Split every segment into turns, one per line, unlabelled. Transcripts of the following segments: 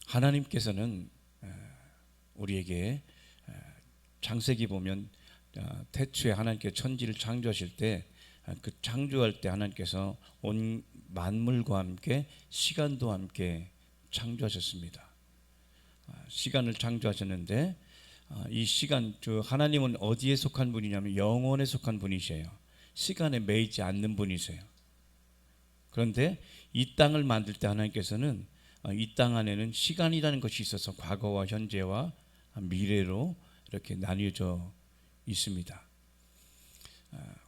하나님께서는 우리에게 창세기 보면 태초에 하나님께서 천지를 창조하실 때 그 창조할 때 하나님께서 온 만물과 함께 시간도 함께 창조하셨습니다. 시간을 창조하셨는데 이 시간, 하나님은 어디에 속한 분이냐면 영원에 속한 분이세요. 시간에 매이지 않는 분이세요. 그런데 이 땅을 만들 때 하나님께서는 이 땅 안에는 시간이라는 것이 있어서 과거와 현재와 미래로 이렇게 나뉘어져 있습니다.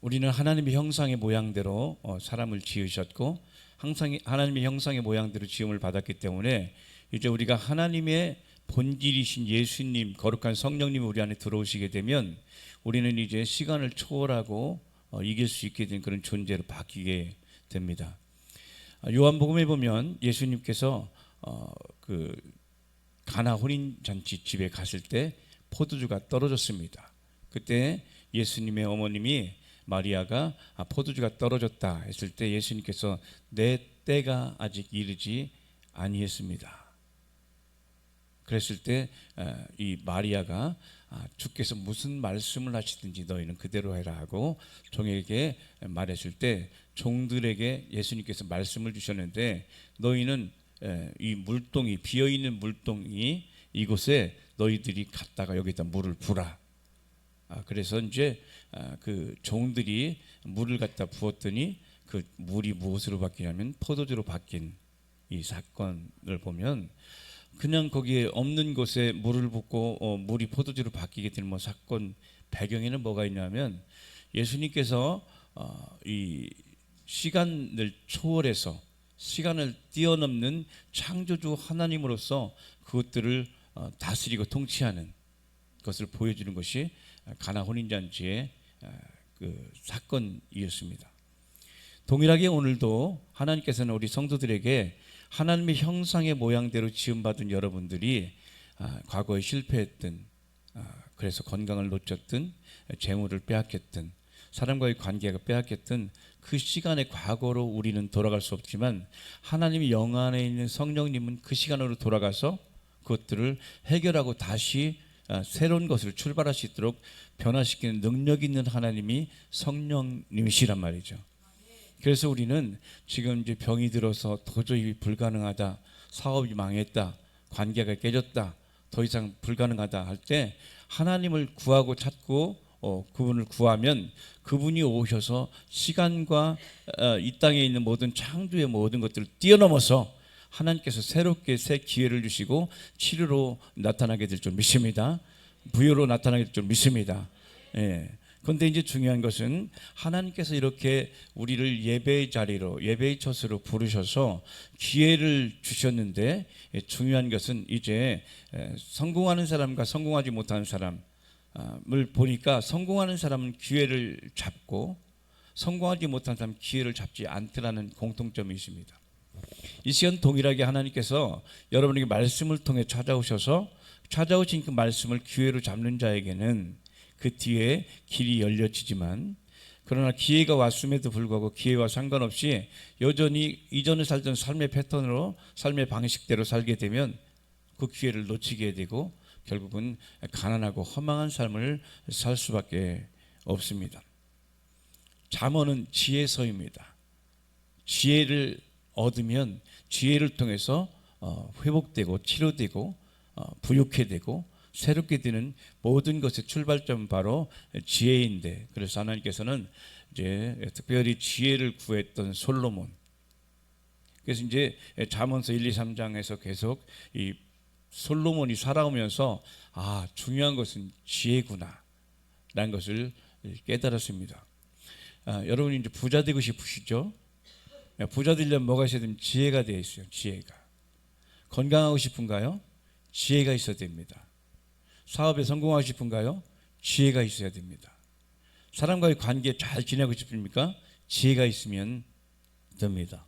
우리는 하나님의 형상의 모양대로 사람을 지으셨고 항상 하나님의 형상의 모양대로 지음을 받았기 때문에 이제 우리가 하나님의 본질이신 예수님, 거룩한 성령님이 우리 안에 들어오시게 되면 우리는 이제 시간을 초월하고 이길 수 있게 된 그런 존재로 바뀌게 됩니다. 요한복음에 보면 예수님께서 그 가나 혼인잔치 집에 갔을 때 포도주가 떨어졌습니다. 그때 예수님의 어머님이 마리아가 포도주가 떨어졌다 했을 때 예수님께서 내 때가 아직 이르지 아니했습니다. 그랬을 때 이 마리아가 주께서 무슨 말씀을 하시든지 너희는 그대로 해라 하고 종에게 말했을 때 종들에게 예수님께서 말씀을 주셨는데 너희는 이 물동이 비어있는 물동이 이곳에 너희들이 갔다가 여기다 물을 부라. 그래서 이제 그 종들이 물을 갖다 부었더니 그 물이 무엇으로 바뀌냐면 포도주로 바뀐 이 사건을 보면 그냥 거기에 없는 곳에 물을 붓고 물이 포도주로 바뀌게 된 뭐 사건 배경에는 뭐가 있냐면 예수님께서 이 시간을 초월해서 시간을 뛰어넘는 창조주 하나님으로서 그것들을 다스리고 통치하는 것을 보여주는 것이 가나 혼인잔치의 그 사건이었습니다. 동일하게 오늘도 하나님께서는 우리 성도들에게 하나님의 형상의 모양대로 지음받은 여러분들이 과거에 실패했든 그래서 건강을 놓쳤든 재물을 빼앗겼든 사람과의 관계가 빼앗겼든 그 시간의 과거로 우리는 돌아갈 수 없지만 하나님의 영 안에 있는 성령님은 그 시간으로 돌아가서 그것들을 해결하고 다시 새로운 것을 출발할 수 있도록 변화시키는 능력 있는 하나님이 성령님이시란 말이죠. 그래서 우리는 지금 이제 병이 들어서 도저히 불가능하다, 사업이 망했다, 관계가 깨졌다, 더 이상 불가능하다 할 때 하나님을 구하고 찾고 그분을 구하면 그분이 오셔서 시간과 이 땅에 있는 모든 창조의 모든 것들을 뛰어넘어서 하나님께서 새롭게 새 기회를 주시고 치료로 나타나게 될 줄 믿습니다. 부여로 나타나게 될 줄 믿습니다. 그런데 이제 중요한 것은 하나님께서 이렇게 우리를 예배의 자리로 예배의 처소로 부르셔서 기회를 주셨는데 중요한 것은 이제 성공하는 사람과 성공하지 못하는 사람을 보니까 성공하는 사람은 기회를 잡고 성공하지 못하는 사람은 기회를 잡지 않더라는 공통점이 있습니다. 이 시간 동일하게 하나님께서 여러분에게 말씀을 통해 찾아오신 그 말씀을 기회로 잡는 자에게는 그 뒤에 길이 열려지지만 그러나 기회가 왔음에도 불구하고 기회와 상관없이 여전히 이전에 살던 삶의 패턴으로 삶의 방식대로 살게 되면 그 기회를 놓치게 되고 결국은 가난하고 허망한 삶을 살 수밖에 없습니다. 잠언은 지혜서입니다. 지혜를 얻으면 지혜를 통해서 회복되고 치료되고 부유케 되고 새롭게 되는 모든 것의 출발점은 바로 지혜인데 그래서 하나님께서는 이제 특별히 지혜를 구했던 솔로몬 그래서 이제 잠언서 1, 2, 3장에서 계속 이 솔로몬이 살아오면서 중요한 것은 지혜구나 라는 것을 깨달았습니다. 여러분이 이제 부자 되고 싶으시죠? 부자 되려면 뭐가 있어야 되면 지혜가 되어 있어요. 지혜가. 건강하고 싶은가요? 지혜가 있어야 됩니다. 사업에 성공하고 싶은가요? 지혜가 있어야 됩니다. 사람과의 관계 잘 지내고 싶습니까? 지혜가 있으면 됩니다.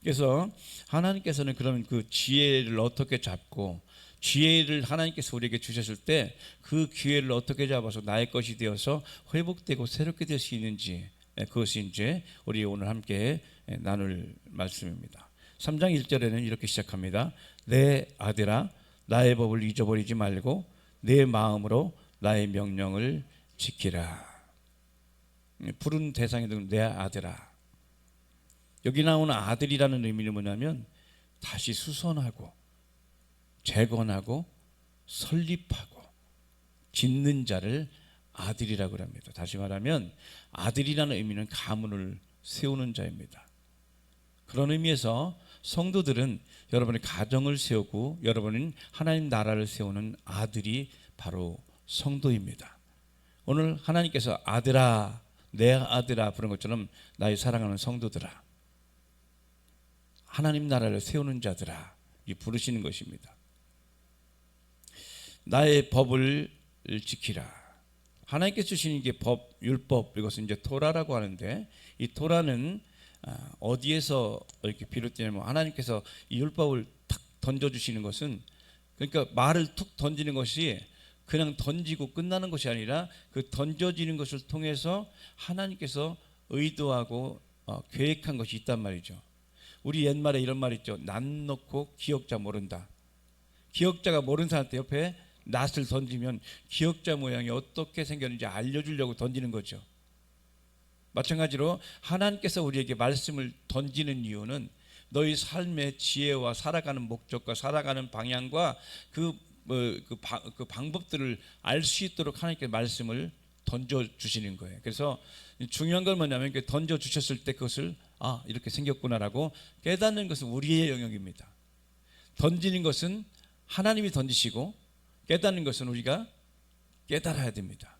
그래서 하나님께서는 그러면 그 지혜를 어떻게 잡고 지혜를 하나님께서 우리에게 주셨을 때 그 기회를 어떻게 잡아서 나의 것이 되어서 회복되고 새롭게 될 수 있는지 그것이 이제 우리 오늘 함께 나눌 말씀입니다. 3장 1절에는 이렇게 시작합니다. 내 아들아 나의 법을 잊어버리지 말고 내 마음으로 나의 명령을 지키라. 부른 대상이 내 아들아. 여기 나오는 아들이라는 의미는 뭐냐면 다시 수선하고 재건하고 설립하고 짓는 자를 아들이라고 합니다. 다시 말하면 아들이라는 의미는 가문을 세우는 자입니다. 그런 의미에서 성도들은 여러분의 가정을 세우고 여러분은 하나님 나라를 세우는 아들이 바로 성도입니다. 오늘 하나님께서 아들아 내 아들아 부른 것처럼 나의 사랑하는 성도들아 하나님 나라를 세우는 자들아 이 부르시는 것입니다. 나의 법을 지키라. 하나님께서 주시는 게 법, 율법, 이것은 이제 토라라고 하는데 이 토라는 어디에서 이렇게 비롯되냐면 하나님께서 이 율법을 탁 던져주시는 것은 그러니까 말을 툭 던지는 것이 그냥 던지고 끝나는 것이 아니라 그 던져지는 것을 통해서 하나님께서 의도하고 계획한 것이 있단 말이죠. 우리 옛말에 이런 말 있죠. 낫 놓고 기억자 모른다. 기억자가 모르는 사람한테 옆에 낫을 던지면 기억자 모양이 어떻게 생겼는지 알려주려고 던지는 거죠. 마찬가지로 하나님께서 우리에게 말씀을 던지는 이유는 너희 삶의 지혜와 살아가는 목적과 살아가는 방향과 그 방법들을 알 수 있도록 하나님께 말씀을 던져주시는 거예요. 그래서 중요한 건 뭐냐면 던져주셨을 때 그것을 이렇게 생겼구나라고 깨닫는 것은 우리의 영역입니다. 던지는 것은 하나님이 던지시고 깨닫는 것은 우리가 깨달아야 됩니다.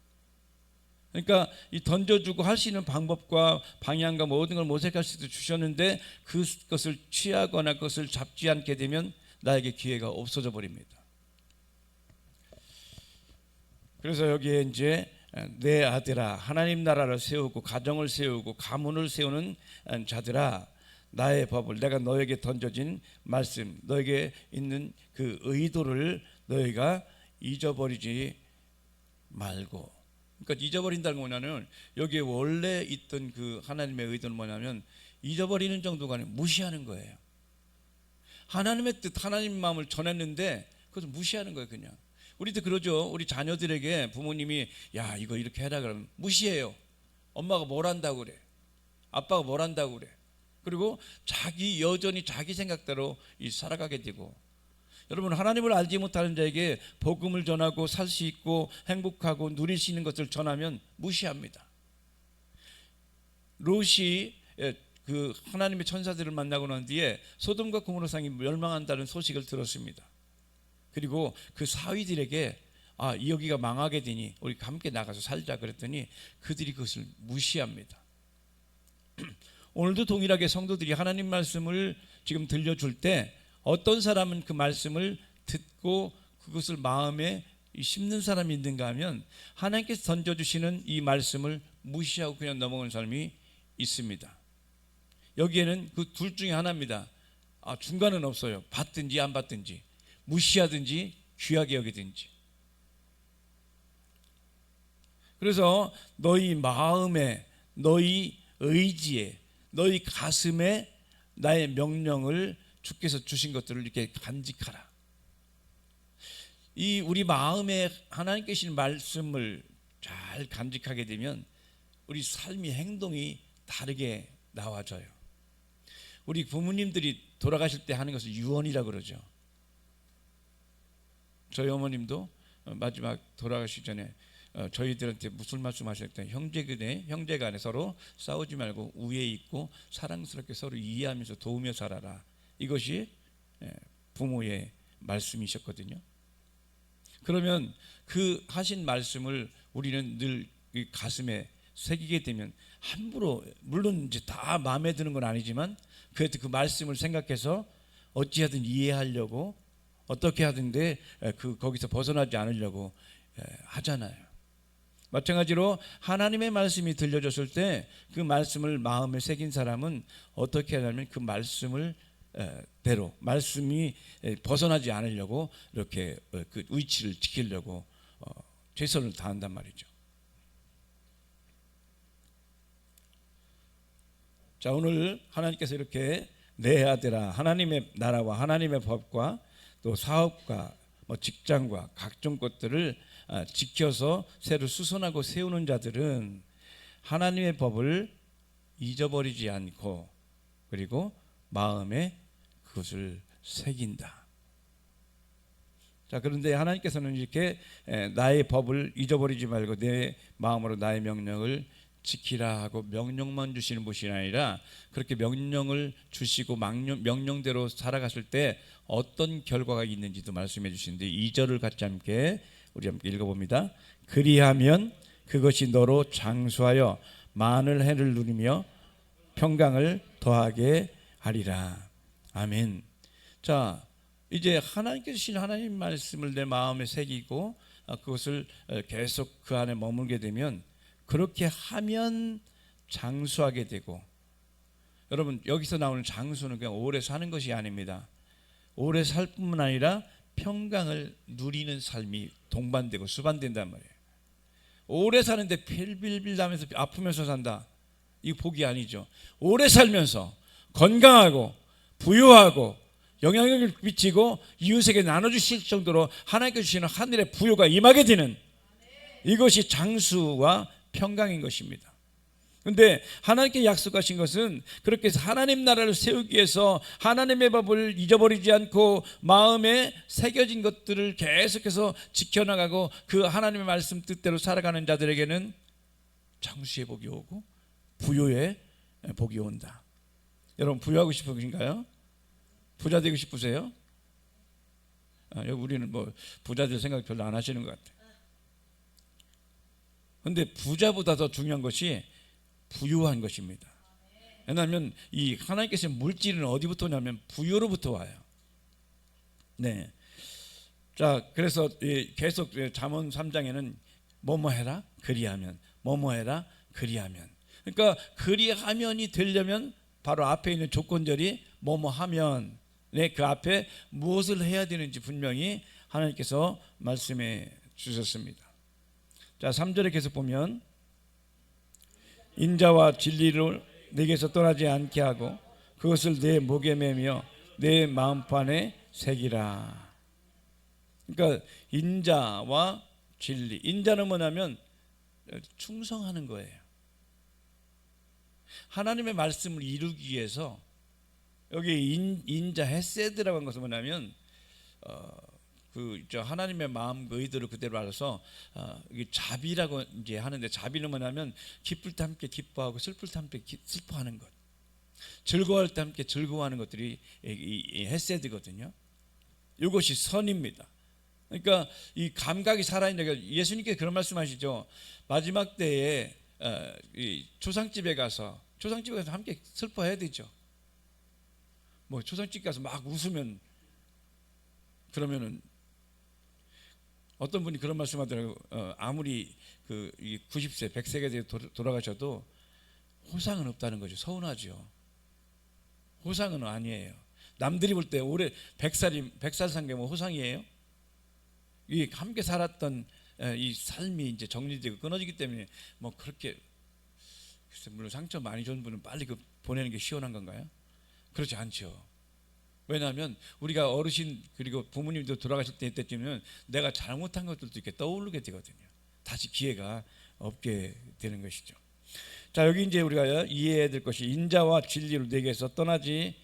그러니까 이 던져주고 할 수 있는 방법과 방향과 모든 걸 모색할 수도 주셨는데 그것을 취하거나 그것을 잡지 않게 되면 나에게 기회가 없어져 버립니다. 그래서 여기에 이제 내 아들아 하나님 나라를 세우고 가정을 세우고 가문을 세우는 자들아 나의 법을 내가 너에게 던져진 말씀 너에게 있는 그 의도를 너희가 잊어버리지 말고. 그러니까 잊어버린다는 건 뭐냐면 여기에 원래 있던 그 하나님의 의도는 뭐냐면 잊어버리는 정도가 아니라 무시하는 거예요. 하나님의 뜻 하나님 마음을 전했는데 그것을 무시하는 거예요. 그냥 우리도 그러죠. 우리 자녀들에게 부모님이 야 이거 이렇게 해라 그러면 무시해요. 엄마가 뭘 한다고 그래, 아빠가 뭘 한다고 그래. 그리고 여전히 자기 생각대로 살아가게 되고, 여러분 하나님을 알지 못하는 자에게 복음을 전하고 살 수 있고 행복하고 누릴 수 있는 것을 전하면 무시합니다. 롯이 그 하나님의 천사들을 만나고 난 뒤에 소돔과 고모라 성이 멸망한다는 소식을 들었습니다. 그리고 그 사위들에게 여기가 망하게 되니 우리 함께 나가서 살자 그랬더니 그들이 그것을 무시합니다. 오늘도 동일하게 성도들이 하나님 말씀을 지금 들려줄 때 어떤 사람은 그 말씀을 듣고 그것을 마음에 심는 사람이 있는가 하면 하나님께서 던져주시는 이 말씀을 무시하고 그냥 넘어가는 사람이 있습니다. 여기에는 그 둘 중에 하나입니다. 중간은 없어요. 받든지 안 받든지, 무시하든지 귀하게 여기든지. 그래서 너희 마음에, 너희 의지에, 너희 가슴에 나의 명령을 주께서 주신 것들을 이렇게 간직하라. 이 우리 마음에 하나님께 주신 말씀을 잘 간직하게 되면 우리 삶의 행동이 다르게 나와져요. 우리 부모님들이 돌아가실 때 하는 것을 유언이라고 그러죠. 저희 어머님도 마지막 돌아가시기 전에 저희들한테 무슨 말씀하셨더니 형제간에 서로 싸우지 말고 우애 있고 사랑스럽게 서로 이해하면서 도우며 살아라. 이것이 부모의 말씀이셨거든요. 그러면 그 하신 말씀을 우리는 늘 가슴에 새기게 되면 함부로, 물론 이제 다 마음에 드는 건 아니지만 그래도 그 말씀을 생각해서 어찌하든 이해하려고 어떻게 하든데 거기서 벗어나지 않으려고 하잖아요. 마찬가지로 하나님의 말씀이 들려졌을 때 그 말씀을 마음에 새긴 사람은 어떻게 하냐면 그 말씀을 대로 말씀이 벗어나지 않으려고 이렇게 그 위치를 지키려고 최선을 다한단 말이죠. 자, 오늘 하나님께서 이렇게 내 아들아, 하나님의 나라와 하나님의 법과 또 사업과 뭐 직장과 각종 것들을 지켜서 새로 수선하고 세우는 자들은 하나님의 법을 잊어버리지 않고 그리고 마음에 그것을 새긴다. 자, 그런데 하나님께서는 이렇게 나의 법을 잊어버리지 말고 내 마음으로 나의 명령을 지키라 하고 명령만 주시는 분이 아니라 그렇게 명령을 주시고 명령대로 살아갔을 때 어떤 결과가 있는지도 말씀해 주시는데 2절을 같이 함께 우리 함께 읽어봅니다. 그리하면 그것이 너로 장수하여 많은 해를 누리며 평강을 더하게 하리라. 아멘. 자, 이제 하나님께서 주신 하나님 말씀을 내 마음에 새기고 그것을 계속 그 안에 머물게 되면 그렇게 하면 장수하게 되고, 여러분 여기서 나오는 장수는 그냥 오래 사는 것이 아닙니다. 오래 살 뿐만 아니라 평강을 누리는 삶이 동반되고 수반된단 말이에요. 오래 사는데 빌빌빌 나면서 아프면서 산다, 이 복이 아니죠. 오래 살면서 건강하고 부유하고 영향력을 미치고 이웃에게 나눠주실 정도로 하나님께서 주시는 하늘의 부유가 임하게 되는 이것이 장수와 평강인 것입니다. 그런데 하나님께 약속하신 것은 그렇게 해서 하나님 나라를 세우기 위해서 하나님의 법을 잊어버리지 않고 마음에 새겨진 것들을 계속해서 지켜나가고 그 하나님의 말씀 뜻대로 살아가는 자들에게는 장수의 복이 오고 부유의 복이 온다. 여러분 부유하고 싶으신가요? 부자 되고 싶으세요? 우리는 뭐 부자들 생각 별로 안 하시는 것 같아요. 그런데 부자보다 더 중요한 것이 부유한 것입니다. 왜냐하면 이 하나님께서 물질은 어디부터 오냐면 부유로부터 와요. 네. 자, 그래서 계속 잠언 3장에는 뭐뭐 해라 그리하면, 뭐뭐 해라 그리하면. 그러니까 그리하면이 되려면 바로 앞에 있는 조건절이 뭐뭐 하면, 네, 그 앞에 무엇을 해야 되는지 분명히 하나님께서 말씀해 주셨습니다. 자, 3절에 계속 보면 인자와 진리를 내게서 떠나지 않게 하고 그것을 내 목에 매며 내 마음판에 새기라. 그러니까 인자와 진리, 인자는 뭐냐면 충성하는 거예요. 하나님의 말씀을 이루기 위해서 여기 인자 헤세드라고 하는 것은 뭐냐면 하나님의 마음 그 의도를 그대로 알아서 이게 자비라고 이제 하는데, 자비는 뭐냐면 기쁠 때 함께 기뻐하고 슬플 때 함께 슬퍼하는 것, 즐거워할 때 함께 즐거워하는 것들이 이 헤세드거든요. 이것이 선입니다. 그러니까 이 감각이 살아있는, 예수님께서 그런 말씀하시죠. 마지막 때에 이 초상집에 가서 함께 슬퍼해야 되죠. 뭐 초상집 가서 막 웃으면, 그러면은 어떤 분이 그런 말씀하더라고요. 아무리 그 90세 100세가 되어 돌아가셔도 호상은 없다는 거죠. 서운하죠. 호상은 아니에요. 남들이 볼 때 올해 100살 산 게 뭐 호상이에요? 이 함께 살았던 이 삶이 이제 정리되고 끊어지기 때문에 뭐 그렇게, 글쎄 물론 상처 많이 준 분은 빨리 그 보내는 게 시원한 건가요? 그렇지 않죠. 왜냐하면 우리가 어르신 그리고 부모님도 돌아가실 때쯤이면 내가 잘못한 것들도 이렇게 떠오르게 되거든요. 다시 기회가 없게 되는 것이죠. 자, 여기 이제 우리가 이해해야 될 것이 인자와 진리를 내게서 떠나지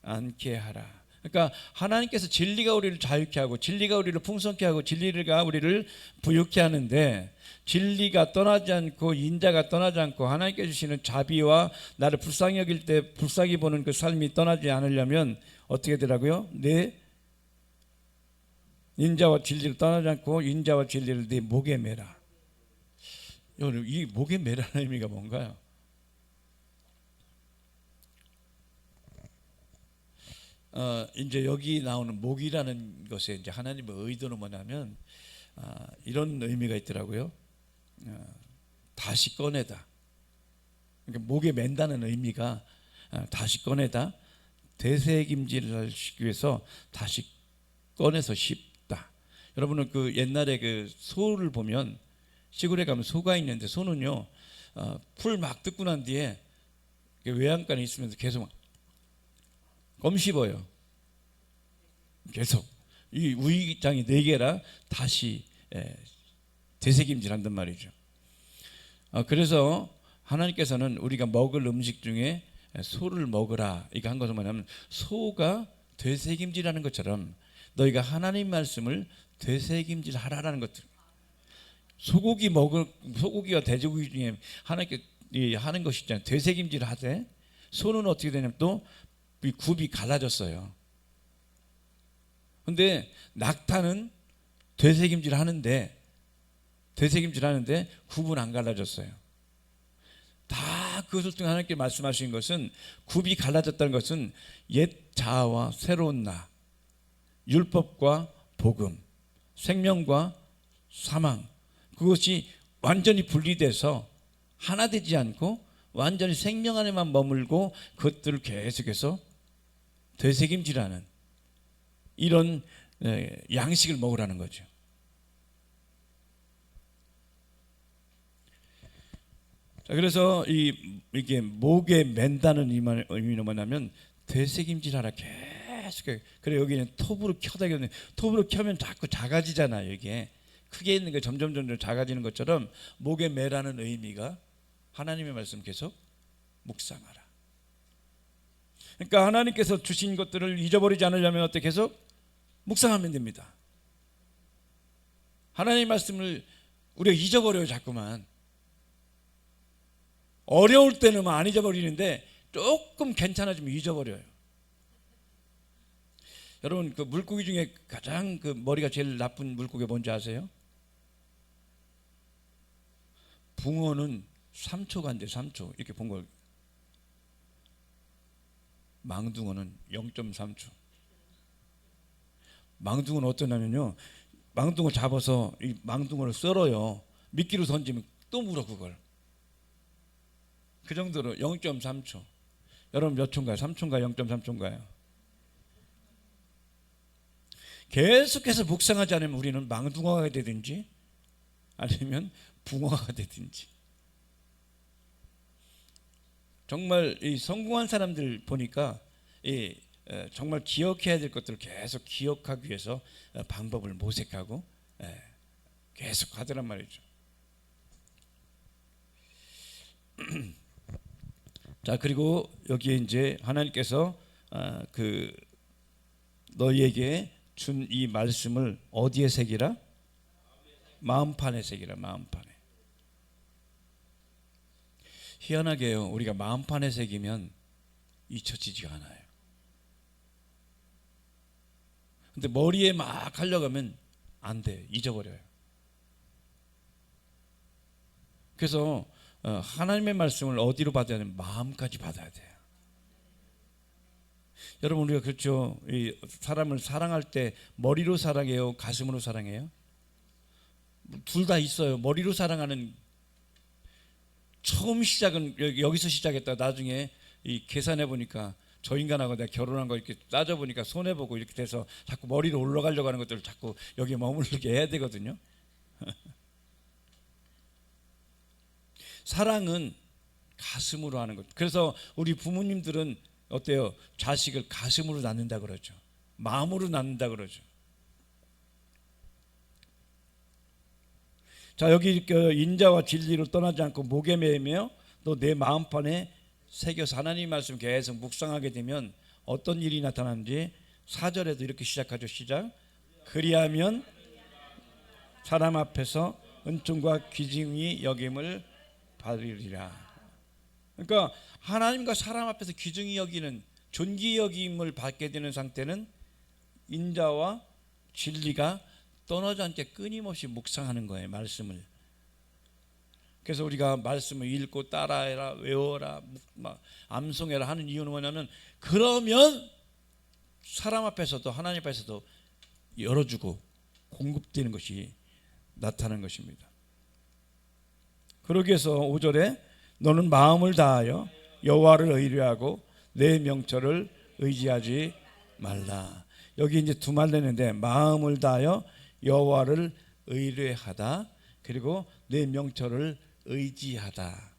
않게 하라. 그러니까 하나님께서 진리가 우리를 자유케 하고 진리가 우리를 풍성케 하고 진리가 우리를 부유케 하는데, 진리가 떠나지 않고 인자가 떠나지 않고 하나님께서 주시는 자비와 나를 불쌍히 여길 때 불쌍히 보는 그 삶이 떠나지 않으려면 어떻게 되라고요? 네, 인자와 진리를 떠나지 않고 인자와 진리를 네 목에 매라. 이 목에 매라는 의미가 뭔가요? 이제 여기 나오는 목이라는 것에 이제 하나님의 의도는 뭐냐면 이런 의미가 있더라고요. 다시 꺼내다. 그러니까 목에 맨다는 의미가 다시 꺼내다, 되새김질을 하기 위해서 다시 꺼내서 씹다. 여러분은 그 옛날에 그 소를 보면, 시골에 가면 소가 있는데 소는요 풀 막 뜯고 난 뒤에 외양간에 있으면서 계속 껌 씹어요. 계속 이 우익장이 4개라 다시 되새김질한단 말이죠. 그래서 하나님께서는 우리가 먹을 음식 중에 소를 먹으라 이거 한 것은 뭐냐면 소가 되새김질하는 것처럼 너희가 하나님 말씀을 되새김질하라라는 것들. 소고기와 돼지고기 중에 하나님께 하는 것이 있잖아요. 되새김질을 하되 소는 어떻게 되냐면 또 굽이 갈라졌어요. 근데 낙타는 되새김질 하는데 굽은 안 갈라졌어요. 다 그것을 통해 하나님께 말씀하신 것은 굽이 갈라졌다는 것은 옛 자아와 새로운 나, 율법과 복음, 생명과 사망, 그것이 완전히 분리돼서 하나 되지 않고 완전히 생명 안에만 머물고 그것들을 계속해서 되새김질하는 이런 양식을 먹으라는 거죠. 자, 그래서 이게 목에 맨다는 의미는 뭐냐면 되새김질하라 계속. 그래 여기는 톱으로 켜다 켰는데 톱으로 켜면 자꾸 작아지잖아요. 이게 크게 있는 게 점점 작아지는 것처럼 목에 매라는 의미가 하나님의 말씀 계속 묵상하라. 그러니까 하나님께서 주신 것들을 잊어버리지 않으려면 어떻게 계속 묵상하면 됩니다. 하나님의 말씀을 우리가 잊어버려요. 자꾸만. 어려울 때는 안 잊어버리는데 조금 괜찮아지면 잊어버려요. 여러분 그 물고기 중에 가장 그 머리가 제일 나쁜 물고기가 뭔지 아세요? 붕어는 3초가 안 돼. 3초 이렇게 본 걸. 망둥어는 0.3초. 망둥어는 어떠냐면요, 망둥어 잡아서 이 망둥어를 썰어요. 미끼로 던지면 또 물어 그걸. 그 정도로 0.3초. 여러분 몇 초인가요? 3초인가요? 0.3초인가요? 계속해서 묵상하지 않으면 우리는 망둥어가 되든지 아니면 붕어가 되든지. 정말 이 성공한 사람들 보니까 정말 기억해야 될 것들을 계속 기억하기 위해서 방법을 모색하고 계속 하더란 말이죠. 자, 그리고 여기에 이제 하나님께서 그 너희에게 준 이 말씀을 어디에 새기라? 마음판에 새기라. 마음판에. 희한하게요, 우리가 마음판에 새기면 잊혀지지가 않아요. 근데 머리에 막 하려고 하면 안 돼. 잊어버려요. 그래서 하나님의 말씀을 어디로 받아야 되냐면 마음까지 받아야 돼요. 여러분 우리가 그렇죠. 이 사람을 사랑할 때 머리로 사랑해요? 가슴으로 사랑해요? 둘 다 있어요. 머리로 사랑하는 처음 시작은 여기서 시작했다. 나중에 이 계산해 보니까 저 인간하고 내가 결혼한 거 이렇게 따져 보니까 손해 보고 이렇게 돼서 자꾸 머리로 올라가려고 하는 것들을 자꾸 여기에 머물게 해야 되거든요. 사랑은 가슴으로 하는 것. 그래서 우리 부모님들은 어때요? 자식을 가슴으로 낳는다 그러죠. 마음으로 낳는다 그러죠. 자, 여기 인자와 진리를 떠나지 않고 목에 매며 또 내 마음판에 새겨서 하나님 말씀 계속 묵상하게 되면 어떤 일이 나타나는지 4절에도 이렇게 시작하죠. 시작. 그리하면 사람 앞에서 은총과 귀중히 여김을 받으리라. 그러니까 하나님과 사람 앞에서 귀중히 여기는 존귀 여김을 받게 되는 상태는 인자와 진리가 떠나지 않게 끊임없이 묵상하는 거예요. 말씀을. 그래서 우리가 말씀을 읽고 따라해라, 외워라, 암송해라 하는 이유는 뭐냐면 그러면 사람 앞에서도 하나님 앞에서도 열어주고 공급되는 것이 나타나는 것입니다. 그러기 위해서 5절에 너는 마음을 다하여 여호와를 의뢰하고 내 명철을 의지하지 말라. 여기 이제 두 말 내는데 마음을 다하여 여호와를 의뢰하다, 그리고 내 명철을 의지하다.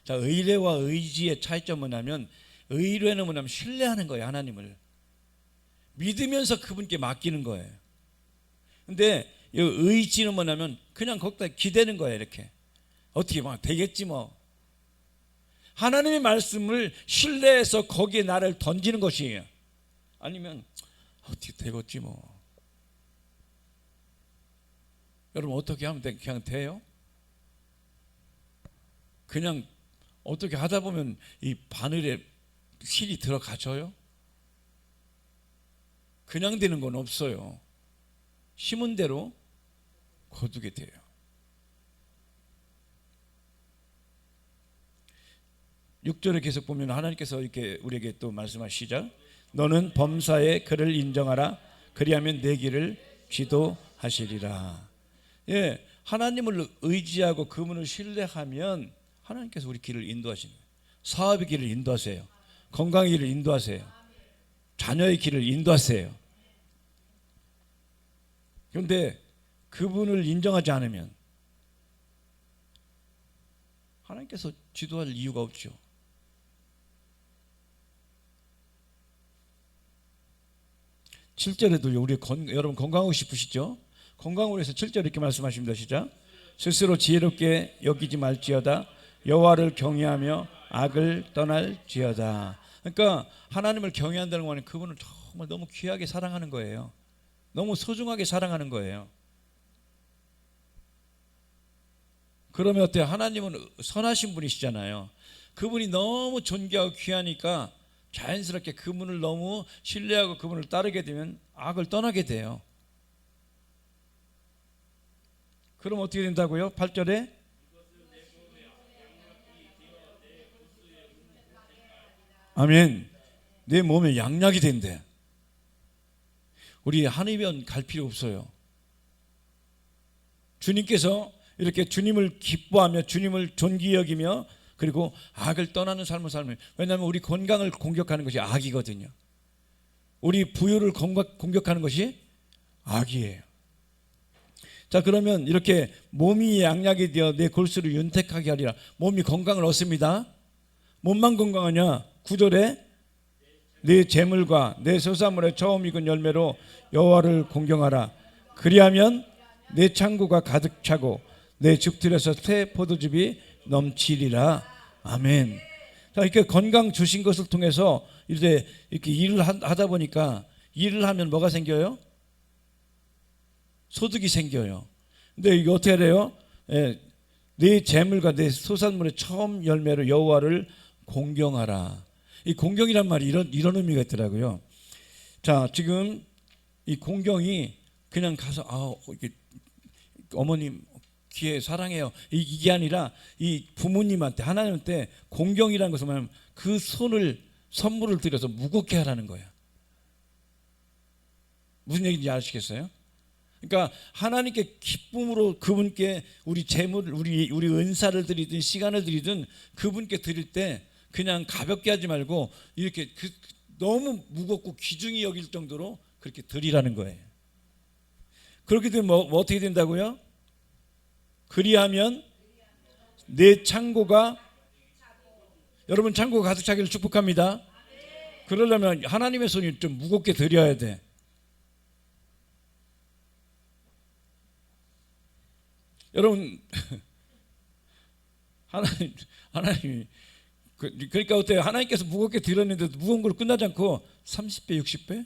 자, 의뢰와 의지의 차이점은 뭐냐면 의뢰는 뭐냐면 신뢰하는 거예요. 하나님을 믿으면서 그분께 맡기는 거예요. 근데 이 의지는 뭐냐면 그냥 거기다 기대는 거예요. 이렇게 어떻게 막 되겠지 뭐. 하나님의 말씀을 신뢰해서 거기에 나를 던지는 것이에요. 아니면 어떻게 되겠지 뭐. 여러분 어떻게 하면 그냥 돼요? 그냥 어떻게 하다 보면 이 바늘에 실이 들어가져요? 그냥 되는 건 없어요. 심은 대로 거두게 돼요. 육절에 계속 보면 하나님께서 이렇게 우리에게 또 말씀하시죠. 너는 범사에 그를 인정하라. 그리하면 내 길을 지도하시리라. 예, 하나님을 의지하고 그분을 신뢰하면 하나님께서 우리 길을 인도하시는 거예요. 사업의 길을 인도하세요. 건강의 길을 인도하세요. 자녀의 길을 인도하세요. 그런데 그분을 인정하지 않으면 하나님께서 지도할 이유가 없죠. (7절에도) 우리 여러분 건강하고 싶으시죠? 건강을 위해서 7절 이렇게 말씀하십니다. 시작. 스스로 지혜롭게 여기지 말지어다. 여호와를 경외하며 악을 떠날지어다. 그러니까 하나님을 경외한다는 거는 그분을 정말 너무 귀하게 사랑하는 거예요. 너무 소중하게 사랑하는 거예요. 그러면 어때요? 하나님은 선하신 분이시잖아요. 그분이 너무 존귀하고 귀하니까 자연스럽게 그분을 너무 신뢰하고 그분을 따르게 되면 악을 떠나게 돼요. 그럼 어떻게 된다고요? 8절에 아멘. 내 몸에 양약이 된대. 우리 한의원 갈 필요 없어요. 주님께서 이렇게 주님을 기뻐하며 주님을 존귀 여기며 그리고 악을 떠나는 삶을 살면, 왜냐하면 우리 건강을 공격하는 것이 악이거든요. 우리 부유를 공격하는 것이 악이에요. 자, 그러면 이렇게 몸이 양약이 되어 내 골수를 윤택하게 하리라. 몸이 건강을 얻습니다. 몸만 건강하냐? 9절에 내 재물과 내 소산물의 처음 익은 열매로 여호와를 공경하라. 그리하면 내 창고가 가득 차고 내 즙틀에서 새 포도즙이 넘치리라. 아멘. 자, 이렇게 건강 주신 것을 통해서 이제 이렇게 일을 하다 보니까 일을 하면 뭐가 생겨요? 소득이 생겨요. 근데 이게 어떻게 돼요? 내 재물과 내 소산물의 처음 열매로 여호와를 공경하라. 이 공경이란 말이 이런 의미가 있더라고요. 자, 지금 이 공경이 그냥 가서 이렇게 어머님 귀에 사랑해요 이게 아니라 이 부모님한테 하나님한테 공경이라는 것은 뭐냐면 그 손을 선물을 드려서 무겁게 하라는 거예요. 무슨 얘기인지 아시겠어요? 그러니까 하나님께 기쁨으로 그분께 우리 재물, 우리 은사를 드리든 시간을 드리든 그분께 드릴 때 그냥 가볍게 하지 말고 이렇게 너무 무겁고 귀중히 여길 정도로 그렇게 드리라는 거예요. 그렇게 되면 어떻게 된다고요? 그리하면 내 창고가, 여러분 창고가 가득 차기를 축복합니다. 그러려면 하나님의 손이 좀 무겁게 드려야 돼. 여러분 하나님이 그러니까 어때요? 하나님께서 무겁게 드렸는데도 무거운 걸로 끝나지 않고 30배, 60배,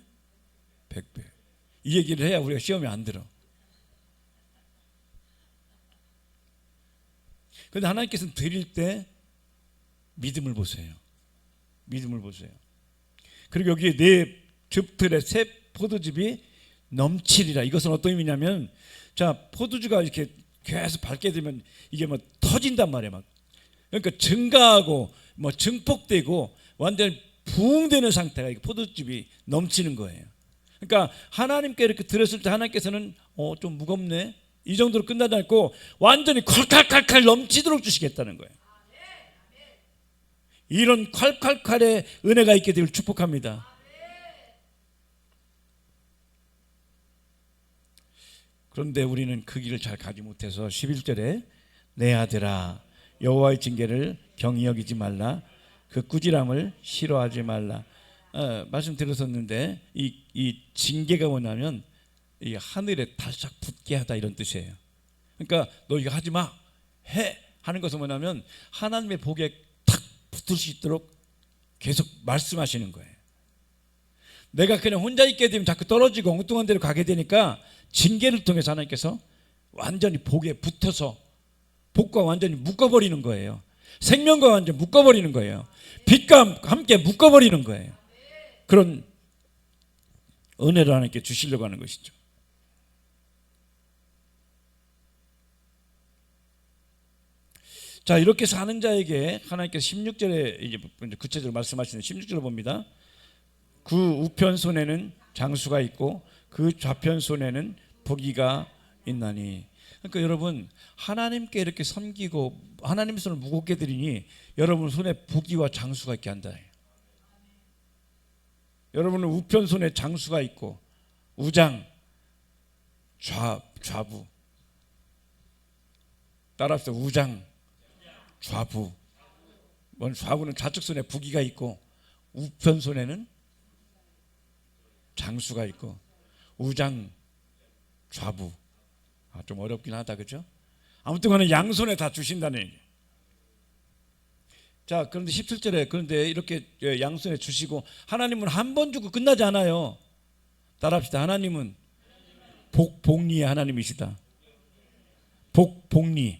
100배 이 얘기를 해야 우리가 시험에 안 들어. 그런데 하나님께서는 드릴 때 믿음을 보세요. 믿음을 보세요. 그리고 여기에 내 즙틀에 새 포도즙이 넘치리라. 이것은 어떤 의미냐면, 자, 포도주가 이렇게 계속 밟게 되면 이게 뭐 터진단 말이에요. 막. 그러니까 증가하고 뭐 증폭되고 완전 부흥되는 상태가 포도즙이 넘치는 거예요. 그러니까 하나님께 이렇게 들었을 때 하나님께서는 좀 무겁네 이 정도로 끝나지 않고 완전히 콸콸콸콸 넘치도록 주시겠다는 거예요. 이런 콸콸콸의 은혜가 있게 되길 축복합니다. 그런데 우리는 그 길을 잘 가지 못해서 11절에 내 아들아 여호와의 징계를 경히 여기지 말라. 그 꾸지람을 싫어하지 말라. 말씀드렸었는데 이 징계가 뭐냐면 이 하늘에 달싹 붙게 하다 이런 뜻이에요. 그러니까 너 이거 하지 마, 해 하는 것은 뭐냐면 하나님의 복에 탁 붙을 수 있도록 계속 말씀하시는 거예요. 내가 그냥 혼자 있게 되면 자꾸 떨어지고 엉뚱한 데로 가게 되니까 징계를 통해서 하나님께서 완전히 복에 붙어서 복과 완전히 묶어버리는 거예요. 생명과 완전히 묶어버리는 거예요. 빛과 함께 묶어버리는 거예요. 그런 은혜를 하나님께 주시려고 하는 것이죠. 자, 이렇게 사는 자에게 하나님께서 16절에 이제 구체적으로 말씀하시는 16절을 봅니다. 그 우편 손에는 장수가 있고 그 좌편 손에는 부귀가 있나니. 그러니까 여러분, 하나님께 이렇게 섬기고 하나님의 손을 무겁게 드리니 여러분 손에 부귀와 장수가 있게 한다. 여러분은 우편 손에 장수가 있고 우장, 좌부. 따라합시다. 우장, 좌부. 좌부는 좌측 손에 부귀가 있고 우편 손에는 장수가 있고 우장, 좌부. 좀 어렵긴 하다, 그죠? 아무튼 간에 양손에 다 주신다는 얘기예요. 자, 그런데 17절에 그런데 이렇게 양손에 주시고 하나님은 한 번 주고 끝나지 않아요. 따라합시다. 하나님은 복리의 하나님이시다. 복리.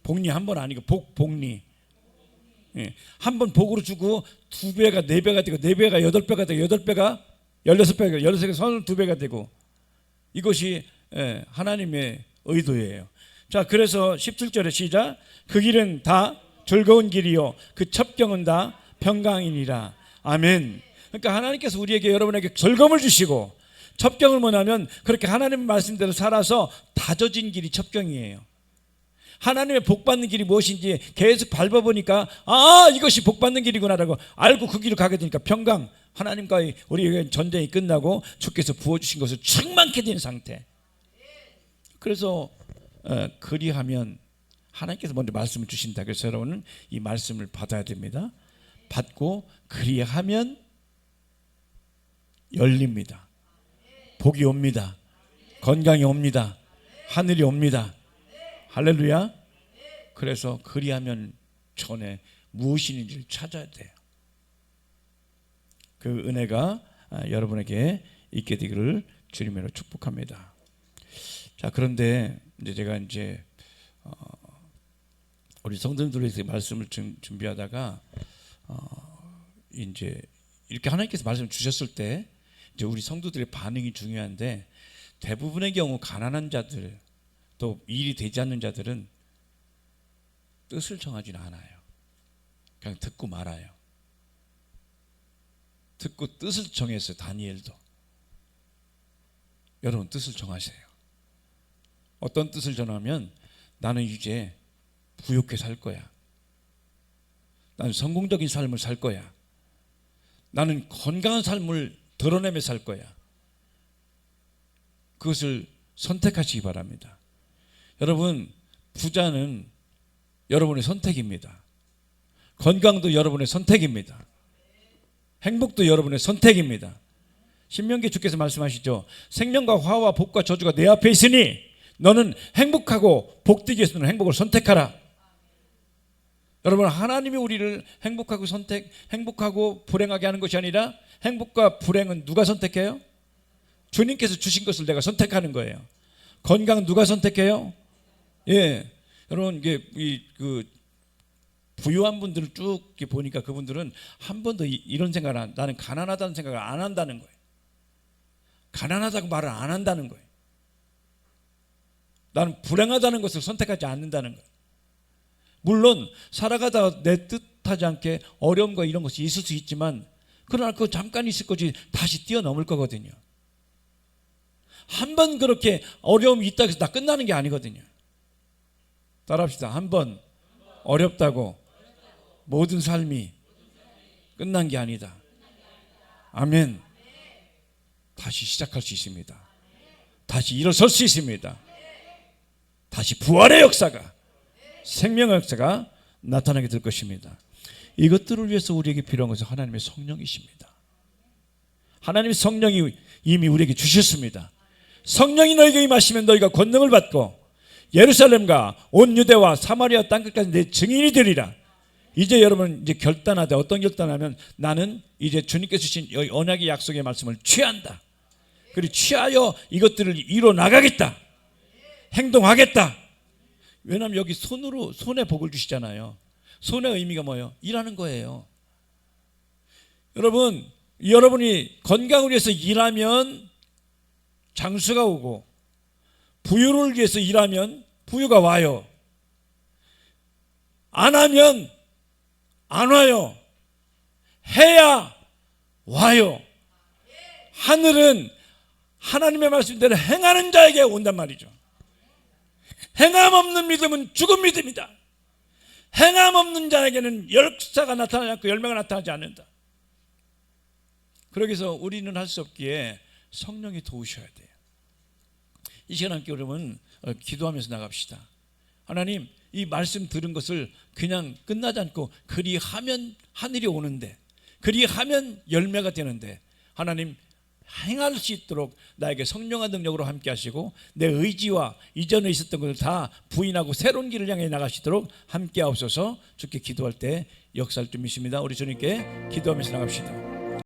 복리 한 번 아니고 복리. 예. 한 번 복으로 주고 2배가 4배가 되고 4배가 8배가 되고 8배가 16배가 16배가 32배가 되고 이것이 하나님의 의도예요. 자, 그래서 17절에 시작. 그 길은 다 즐거운 길이요 그 첩경은 다 평강이니라. 아멘. 그러니까 하나님께서 우리에게 여러분에게 즐거움을 주시고 첩경은 뭐냐면 그렇게 하나님 말씀대로 살아서 다져진 길이 첩경이에요. 하나님의 복받는 길이 무엇인지 계속 밟아보니까 이것이 복받는 길이구나라고 알고 그 길을 가게 되니까 평강, 하나님과의 우리에게 전쟁이 끝나고 주께서 부어주신 것을 충만케 된 상태. 그래서 그리하면 하나님께서 먼저 말씀을 주신다. 그래서 여러분은 이 말씀을 받아야 됩니다. 받고 그리하면 열립니다. 복이 옵니다. 건강이 옵니다. 하늘이 옵니다. 할렐루야. 그래서 그리하면 전에 무엇이 있는지를 찾아야 돼요. 그 은혜가 여러분에게 있게 되기를 주님으로 축복합니다. 자, 그런데 이제 제가 우리 성도들에게 말씀을 준비하다가 이제 이렇게 하나님께서 말씀을 주셨을 때 이제 우리 성도들의 반응이 중요한데 대부분의 경우 가난한 자들 또 일이 되지 않는 자들은 뜻을 정하지는 않아요. 그냥 듣고 말아요. 듣고 뜻을 정했어요. 다니엘도. 여러분 뜻을 정하세요. 어떤 뜻을 정하면 나는 이제 부욕해 살 거야. 나는 성공적인 삶을 살 거야. 나는 건강한 삶을 드러내며 살 거야. 그것을 선택하시기 바랍니다. 여러분, 부자는 여러분의 선택입니다. 건강도 여러분의 선택입니다. 행복도 여러분의 선택입니다. 신명기 주께서 말씀하시죠. 생명과 화와 복과 저주가 내 앞에 있으니 너는 행복하고 복되기 위해서는 행복을 선택하라. 여러분, 하나님이 우리를 행복하고 불행하게 하는 것이 아니라 행복과 불행은 누가 선택해요? 주님께서 주신 것을 내가 선택하는 거예요. 건강 누가 선택해요? 예, 여러분 이게 부유한 분들을 쭉 보니까 그분들은 한 번도 이런 생각을 나는 가난하다는 생각을 안 한다는 거예요. 가난하다고 말을 안 한다는 거예요. 나는 불행하다는 것을 선택하지 않는다는 거예요. 물론 살아가다 내 뜻하지 않게 어려움과 이런 것이 있을 수 있지만 그러나 그거 잠깐 있을 거지 다시 뛰어넘을 거거든요. 한 번 그렇게 어려움이 있다고 해서 다 끝나는 게 아니거든요. 따라합시다. 한 번 어렵다고 모든 삶이 끝난 게 아니다. 아멘. 다시 시작할 수 있습니다. 다시 일어설 수 있습니다. 다시 부활의 역사가, 생명의 역사가 나타나게 될 것입니다. 이것들을 위해서 우리에게 필요한 것은 하나님의 성령이십니다. 하나님의 성령이 이미 우리에게 주셨습니다. 성령이 너희에게 임하시면 너희가 권능을 받고 예루살렘과 온 유대와 사마리아 땅끝까지 내 증인이 되리라. 이제 여러분 이제 결단하되 어떤 결단하면 나는 이제 주님께서 주신 언약의 약속의 말씀을 취한다. 그리고 취하여 이것들을 이뤄 나가겠다. 행동하겠다. 왜냐하면 여기 손에 복을 주시잖아요. 손의 의미가 뭐예요? 일하는 거예요. 여러분이 건강을 위해서 일하면 장수가 오고 부유를 위해서 일하면 부유가 와요. 안 하면 안 와요. 해야 와요. 하늘은 하나님의 말씀대로 행하는 자에게 온단 말이죠. 행함 없는 믿음은 죽은 믿음이다. 행함 없는 자에게는 역사가 나타나지 않고 열매가 나타나지 않는다. 그러기 위해서 우리는 할 수 없기에 성령이 도우셔야 돼요. 이 시간 함께 여러분 기도하면서 나갑시다. 하나님, 이 말씀 들은 것을 그냥 끝나지 않고 그리하면 하늘이 오는데, 그리하면 열매가 되는데, 하나님 행할 수 있도록 나에게 성령의 능력으로 함께 하시고 내 의지와 이전에 있었던 것을 다 부인하고 새로운 길을 향해 나가시도록 함께 하옵소서. 주께 기도할 때 역사할 줄 믿습니다. 우리 주님께 기도하면서 나갑시다.